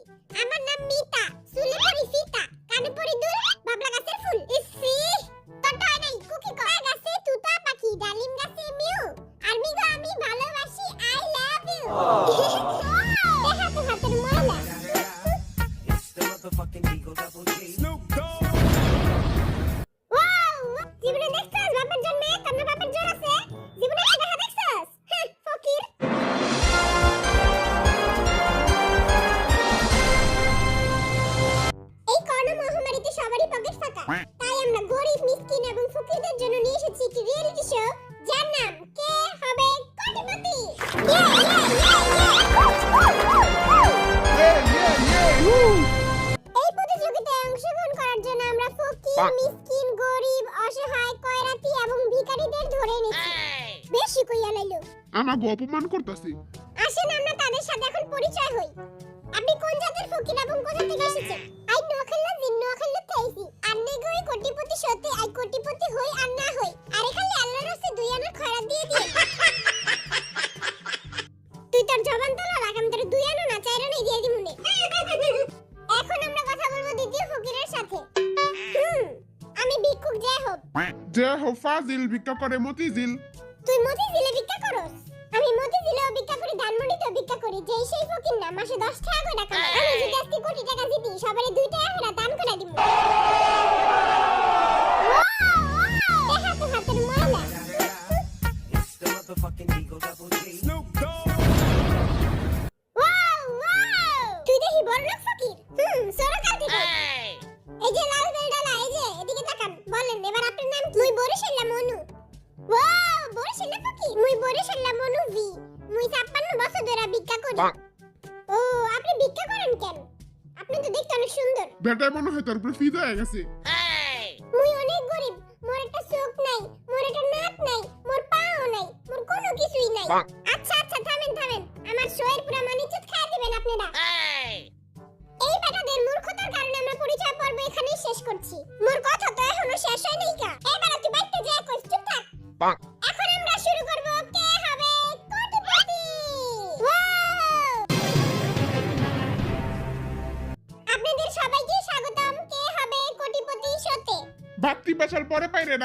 নাকি? আমার নাম মিতা, চুলে পরি ফিতা, কানে পরি দুল, বাবলা গাছের ফুল। ইসি তোরটা হয় নাই, কুকি কয় গাছে তুতা পাখি, ডালিম গাছে মিউ, আর মিগো আমি ভালোবাসি, আই লাভ ইউ। দেখা তো হাতের ময়লা। ওয়াও, জীবনে দেখছস বাপের জন্মে তোর বাপের জোর আছে? জীবনে কি দেখা দেখছস? ফকির। এই করোনা মহামারীতে সবারই পকেট ফাঁকা, তাই আমরা গরিব মিসকিন এবং ফকিরদের জন্য নিয়ে এসেছি একটি রিয়েলিটি শো যার নাম কে হবে কোটিপতি। এই প্রতিযোগিতায় অংশগ্রহণ করার জন্য আমরা ফকির, মিসকিন, গরিব, অসহায়, কয়রাতি এবং ভিখারিদের ধরে এনেছি। বেশি কইয়া লাইলো, আমাকে অপমান করতেছি। আসেন আমরা তাদের সাথে এখন পরিচয় হই। আপনি কোন জাতের ফকির এবং কোথা থেকে এসেছেন? আই নোয়াখালী জিন নোয়াখালী তাইছি। আন্নে গই কোটিপতি সতে আই কোটিপতি হই আর না হই। আরে খালি আল্লাহর রাস্তে দুই আনার খয়রাত দিয়ে দিয়ে। তুই তোর জবান তোলা রাখ, আমি তোর দুই আনা না চার আনাই দিয়ে দিমুনে। এখন আমরা কথা বলবো দ্বিতীয় ফকিরের সাথে। আমি ভিক্ষুক জেহব। যে হো ফাজিল ভিক্ষা করে মতিঝিল। তুই মতিঝিলে ভিক্ষা করস? আমি মতিঝিলেও ভিক্ষা করি, ধানমন্ডিতেও ভিক্ষা করি। যেই সেই ফকির না, মাসে 10 টাকা করে টাকা পায়। আমি যদি আজকে কোটি টাকা জিতি, সবারে 2 টাকা করে দান করে দিব। দেখা তো হাতের ময়লা। তুই দেখি বড়লোক ফকির। সরকার থেকে। এই যে লাল বেলডালা, এই যে এদিকে তাকান। বলেন এবার আপনার নাম কি? মুই বরিশাল্লা মনু। ওয়াও, বরিশাল্লা ফকির। মুই বরিশাল্লা মনু ভি। মুই 56 বছর ধরে ভিক্ষা করি। ও, আপনি ভিক্ষা করেন কেন? আপনি তো দেখতে অনেক সুন্দর। বেটায় মনে হয় তোর উপরে ফিদা হয়ে গেছে। মুই অনেক গরিব। মোর একটা চোখ নাই, মোর একটা নাক নাই, মোর পাও নাই, মোর কোনো কিছুই নাই। আচ্ছা আচ্ছা, থামেন থামেন। আমার শোয়ের পুরো মানিজ্জত খায় দিবেন আপনারা। এই বেটাদের মূর্খতার কারণে আমরা পরিচয় পর্ব এখানেই শেষ করছি। মোর কথা তো এখনো শেষ হয় নাই কা। এবার তুই বাইতে যা, কই চুপ থাক। এখন আমরা শুরু করব কে হবে কোটিপতি। আপনাদের সবাইকে স্বাগতম কে হবে কোটিপতি শোতে। বাত্তি পেশাল পরে পাইরে